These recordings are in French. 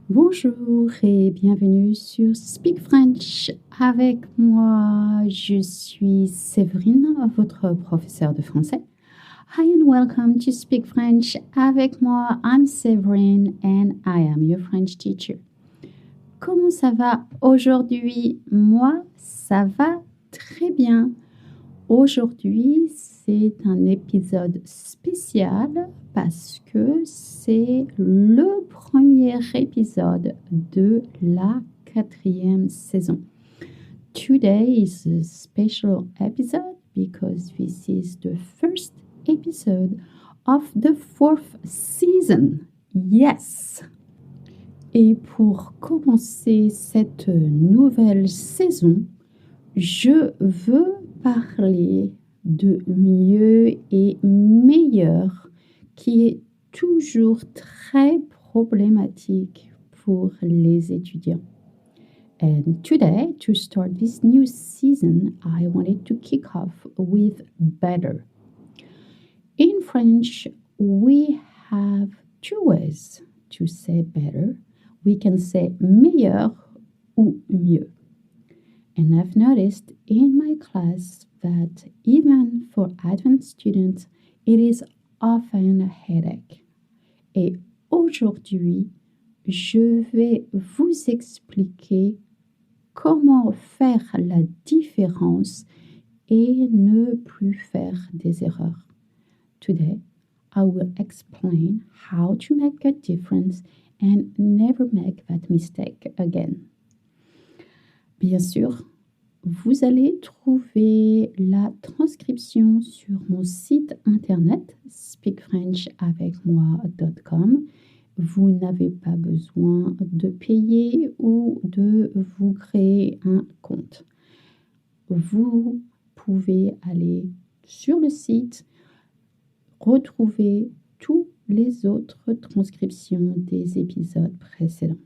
Bonjour et bienvenue sur Speak French avec moi. Je suis Séverine, votre professeure de français. Hi and welcome to Speak French avec moi. I'm Séverine and I am your French teacher. Comment ça va aujourd'hui? Moi, ça va très bien. Aujourd'hui, c'est un épisode spécial parce que c'est le premier épisode de la 4e saison. Today is a special episode because this is the first episode of the 4th season. Yes! Et pour commencer cette nouvelle saison, je veux parler de mieux et meilleur qui est toujours très problématique pour les étudiants. And today, to start this new season, I wanted to kick off with better. In French, we have two ways to say better. We can say meilleur ou mieux. And I've noticed in my class that even for advanced students, it is often a headache. Et aujourd'hui, je vais vous expliquer comment faire la différence et ne plus faire des erreurs. Today, I will explain how to make a difference and never make that mistake again. Bien sûr, vous allez trouver la transcription sur mon site internet speakfrenchavecmoi.com. Vous n'avez pas besoin de payer ou de vous créer un compte. Vous pouvez aller sur le site, retrouver toutes les autres transcriptions des épisodes précédents.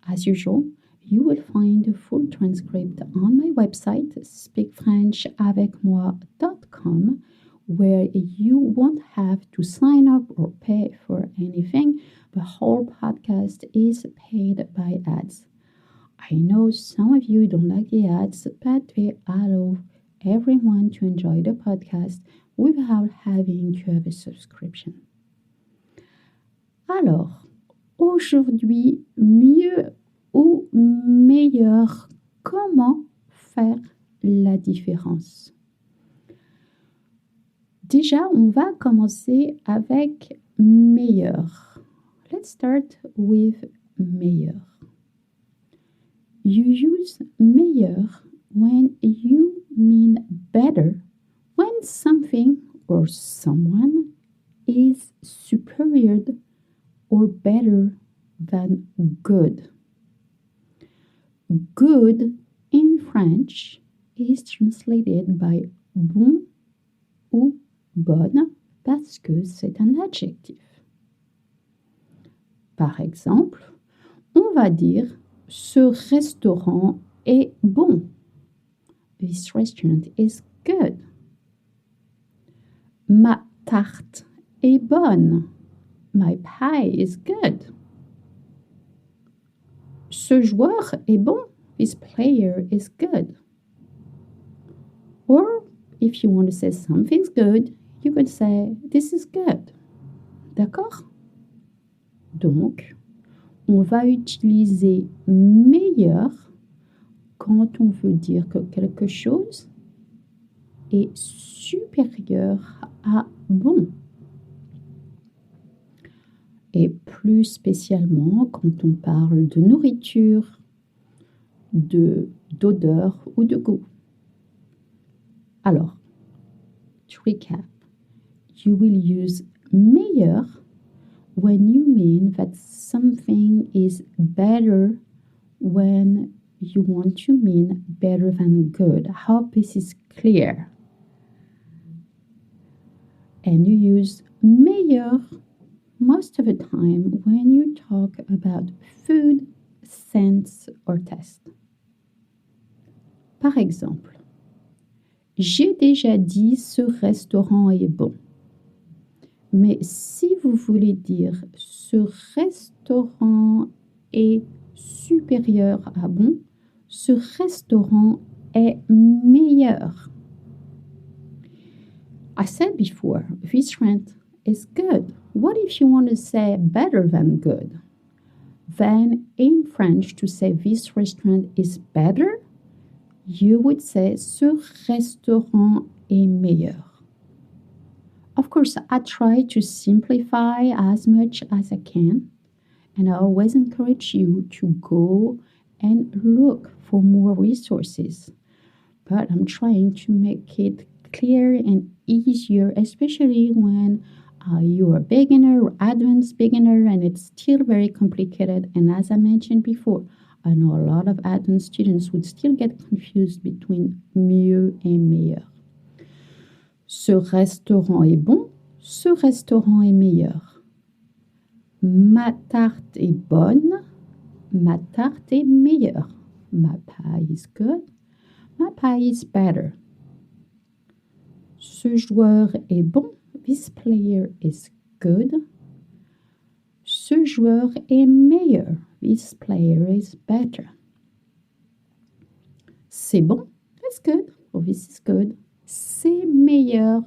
As usual, you will find the full transcript on my website, speakfrenchavecmoi.com, where you won't have to sign up or pay for anything. The whole podcast is paid by ads. I know some of you don't like the ads, but they allow everyone to enjoy the podcast without having to have a subscription. Alors, aujourd'hui, mieux ou meilleur, comment faire la différence? Déjà, on va commencer avec meilleur. Let's start with meilleur. You use meilleur when you mean better, when something or someone is superior or better than good. Good in French is translated by bon ou bonne parce que c'est un adjectif. Par exemple, on va dire ce restaurant est bon. This restaurant is good. Ma tarte est bonne. My pie is good. Ce joueur est bon. This player is good. Or if you want to say something's good, you could say this is good. D'accord? Donc, on va utiliser meilleur quand on veut dire que quelque chose est supérieur à bon. Et plus spécialement quand on parle de nourriture, d'odeur ou de goût. Alors, to recap, you will use meilleur when you mean that something is better when you want to mean better than good. I hope this is clear. And you use meilleur most of the time when you talk about food, scents, or taste. Par exemple, j'ai déjà dit ce restaurant est bon. Mais si vous voulez dire ce restaurant est supérieur à bon. Ce restaurant est meilleur. I said before, this restaurant is good. What if you want to say better than good? Then in French, to say this restaurant is better, you would say ce restaurant est meilleur. Of course, I try to simplify as much as I can, and I always encourage you to go and look for more resources. But I'm trying to make it clear and easier, especially when you're a beginner or advanced beginner and it's still very complicated. And as I mentioned before, I know a lot of advanced students would still get confused between mieux et meilleur. Ce restaurant est bon, ce restaurant est meilleur. Ma tarte est bonne, ma tarte est meilleure. My pie is good, my pie is better. Ce joueur est bon, this player is good. Ce joueur est meilleur, this player is better. C'est bon, it's good, or this is good. C'est meilleur,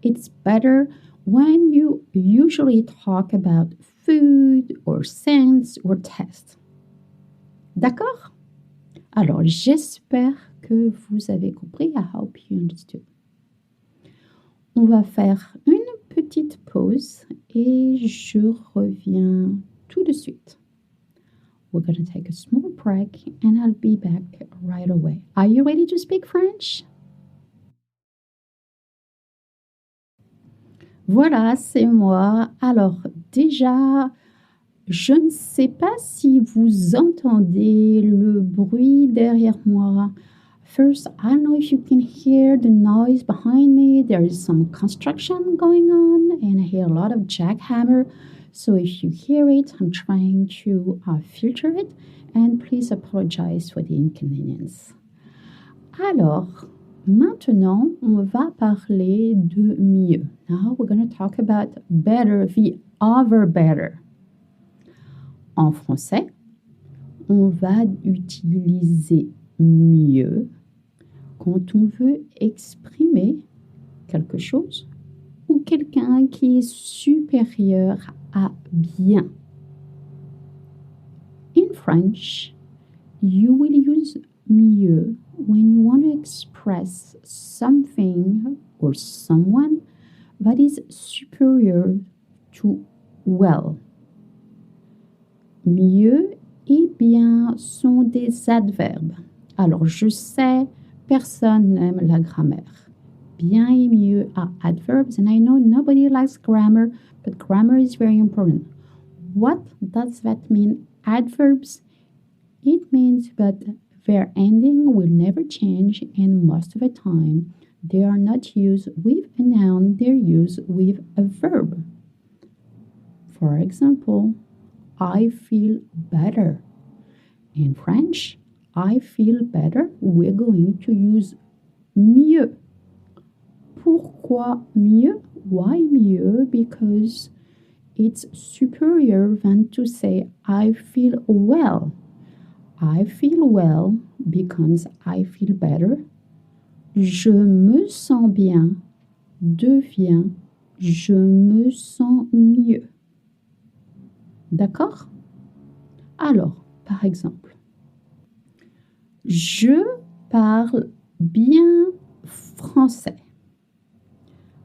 it's better when you usually talk about food or scents or taste. D'accord? Alors, j'espère que vous avez compris. I hope you understood. On va faire une petite pause et je reviens tout de suite. We're going to take a small break and I'll be back right away. Are you ready to speak French? Voilà, c'est moi. Alors, déjà, je ne sais pas si vous entendez le bruit derrière moi. First, I don't know if you can hear the noise behind me. There is some construction going on and I hear a lot of jackhammer. So if you hear it, I'm trying to filter it and please apologize for the inconvenience. Alors, maintenant, on va parler de mieux. Now we're going to talk about better, the other better. En français, on va utiliser mieux quand on veut exprimer quelque chose ou quelqu'un qui est supérieur à bien. In French, you will use mieux when you want to express something or someone that is superior to well. Mieux et bien sont des adverbes. Alors, je sais, personne n'aime la grammaire. Bien et mieux are adverbs, and I know nobody likes grammar, but grammar is very important. What does that mean, adverbs? It means that their ending will never change, and most of the time, they are not used with a noun, they're used with a verb. For example, I feel better. In French, I feel better, we're going to use mieux. Pourquoi mieux? Why mieux? Because it's superior than to say I feel well. I feel well becomes I feel better. Je me sens bien devient je me sens mieux. D'accord? Alors, par exemple, je parle bien français.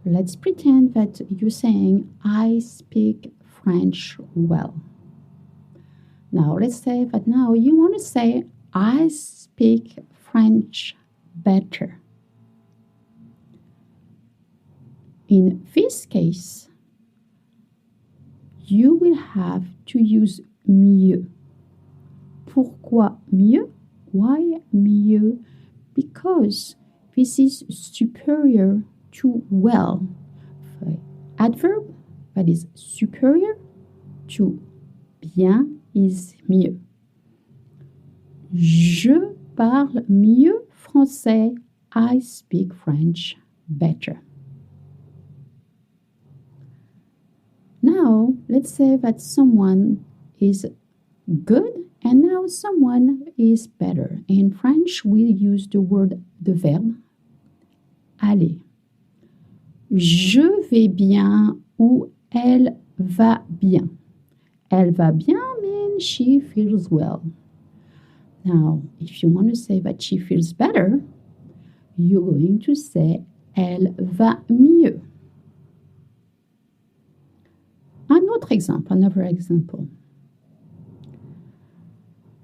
Let's pretend that you're saying, I speak French well. Now, let's say that now you want to say, I speak French better. In this case, you will have to use mieux. Pourquoi mieux? Why mieux? Because this is superior to well. Adverb that is superior to bien is mieux. Je parle mieux français. I speak French better. Now, let's say that someone is Good. And now someone is better. In French, we use the verb aller. Je vais bien ou elle va bien. Elle va bien means she feels well. Now, if you want to say that she feels better, you're going to say elle va mieux. Another example.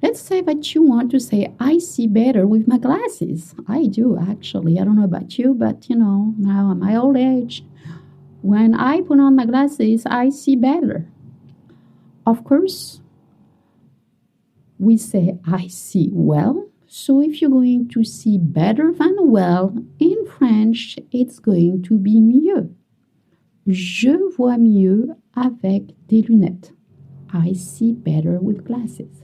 Let's say that you want to say, I see better with my glasses. I do, actually. I don't know about you, but now at my old age, when I put on my glasses, I see better. Of course, we say, I see well. So if you're going to see better than well, in French, it's going to be mieux. Je vois mieux avec des lunettes. I see better with glasses.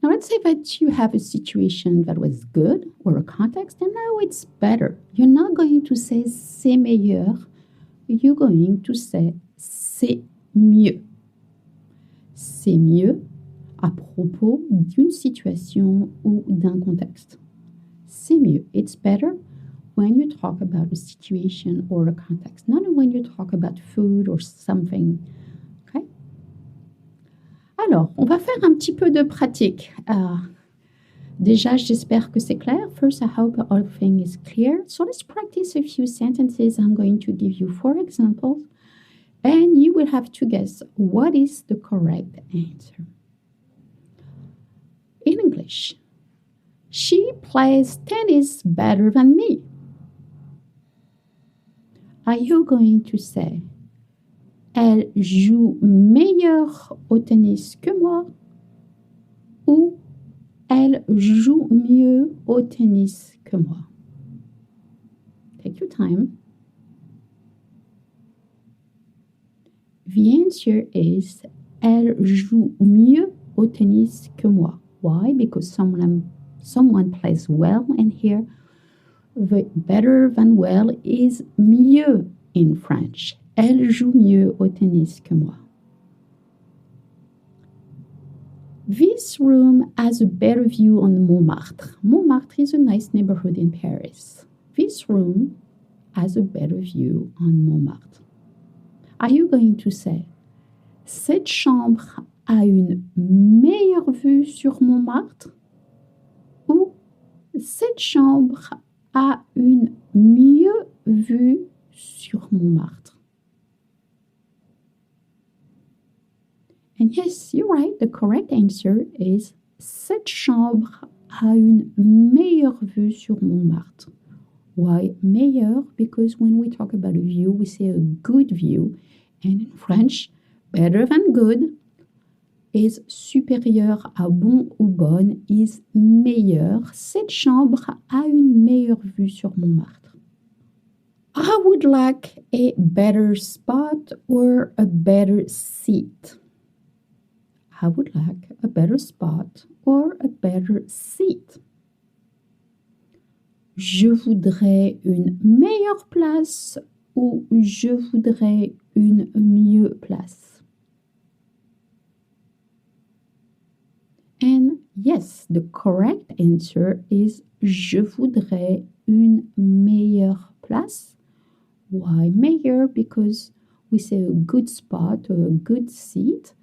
Now, let's say that you have a situation that was good or a context, and now it's better. You're not going to say c'est meilleur. You're going to say c'est mieux. C'est mieux à propos d'une situation ou d'un contexte. C'est mieux. It's better when you talk about a situation or a context, not when you talk about food or something. Okay? Alors, on va faire un petit peu de pratique. Déjà, j'espère que c'est clair. First, I hope everything is clear. So let's practice a few sentences. I'm going to give you 4 examples, and you will have to guess what is the correct answer. In English, she plays tennis better than me. Are you going to say, elle joue meilleur au tennis que moi, ou elle joue mieux au tennis que moi? Take your time. The answer is, elle joue mieux au tennis que moi. Why? Because someone plays well, and here the better than well is mieux in French. Elle joue mieux au tennis que moi. This room has a better view on Montmartre. Montmartre is a nice neighborhood in Paris. This room has a better view on Montmartre. Are you going to say, cette chambre a une meilleure vue sur Montmartre, ou cette chambre a une mieux vue sur Montmartre? And yes, you're right. The correct answer is, cette chambre a une meilleure vue sur Montmartre. Why meilleur? Because when we talk about a view, we say a good view. And in French, better than good is supérieur à bon ou bonne, is meilleur. Cette chambre a une meilleure vue sur Montmartre. I would like a better spot or a better seat. I would like a better spot or a better seat. Je voudrais une meilleure place ou je voudrais une mieux place. And yes, the correct answer is, je voudrais une meilleure place. Why meilleur? Because we say a good spot or a good seat.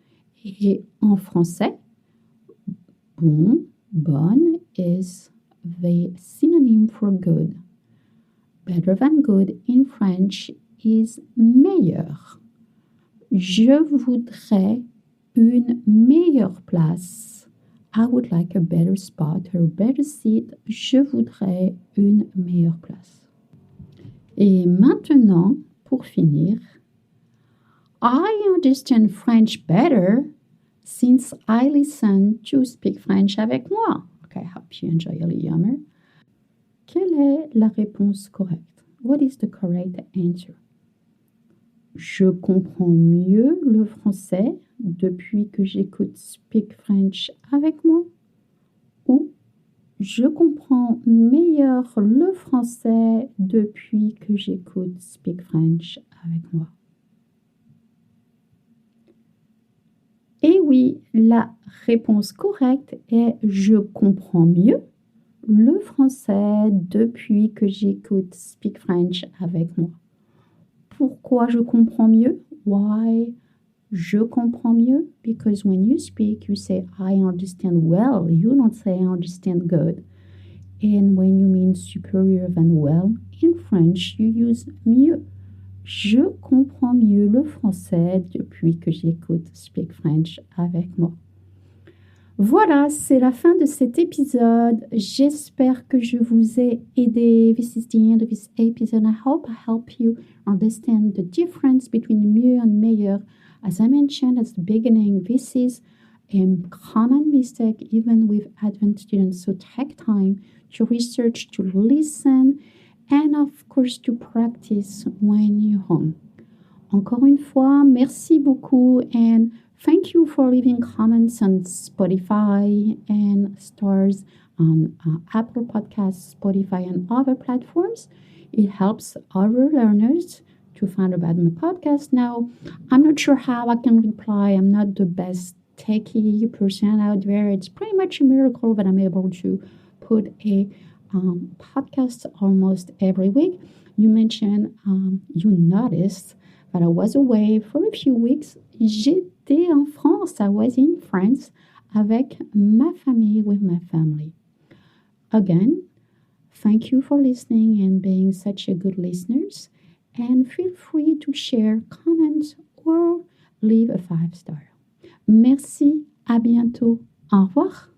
Et en français, bon, bonne is the synonym for good. Better than good in French is meilleur. Je voudrais une meilleure place. I would like a better spot or a better seat. Je voudrais une meilleure place. Et maintenant, pour finir, I understand French better since I listen to Speak French avec moi. Okay, I hope you enjoy your yummer. Quelle est la réponse correcte? What is the correct answer? Je comprends mieux le français depuis que j'écoute Speak French avec moi, ou je comprends meilleur le français depuis que j'écoute Speak French avec moi. Et oui, la réponse correcte est je comprends mieux le français depuis que j'écoute Speak French avec moi. Pourquoi je comprends mieux? Why je comprends mieux? Because when you speak, you say I understand well. You don't say I understand good. And when you mean superior than well, in French, you use mieux. Je comprends mieux le français depuis que j'écoute Speak French avec moi. Voilà, c'est la fin de cet épisode. J'espère que je vous ai aidé. This is the end of this episode. I hope I help you understand the difference between mieux and meilleur. As I mentioned at the beginning, this is a common mistake even with advanced students. So take time to research, to listen, and of course to practice when you're home. Encore une fois, merci beaucoup and thank you for leaving comments on Spotify and stars on Apple Podcasts, Spotify, and other platforms. It helps other learners to find about my podcast. Now, I'm not sure how I can reply. I'm not the best techie person out there. It's pretty much a miracle that I'm able to put a podcast almost every week. You mentioned, you noticed that I was away for a few weeks. J'étais en France. I was in France avec ma famille, with my family. Again, thank you for listening and being such a good listeners. And feel free to share, comments, or leave a 5-star. Merci, à bientôt. Au revoir.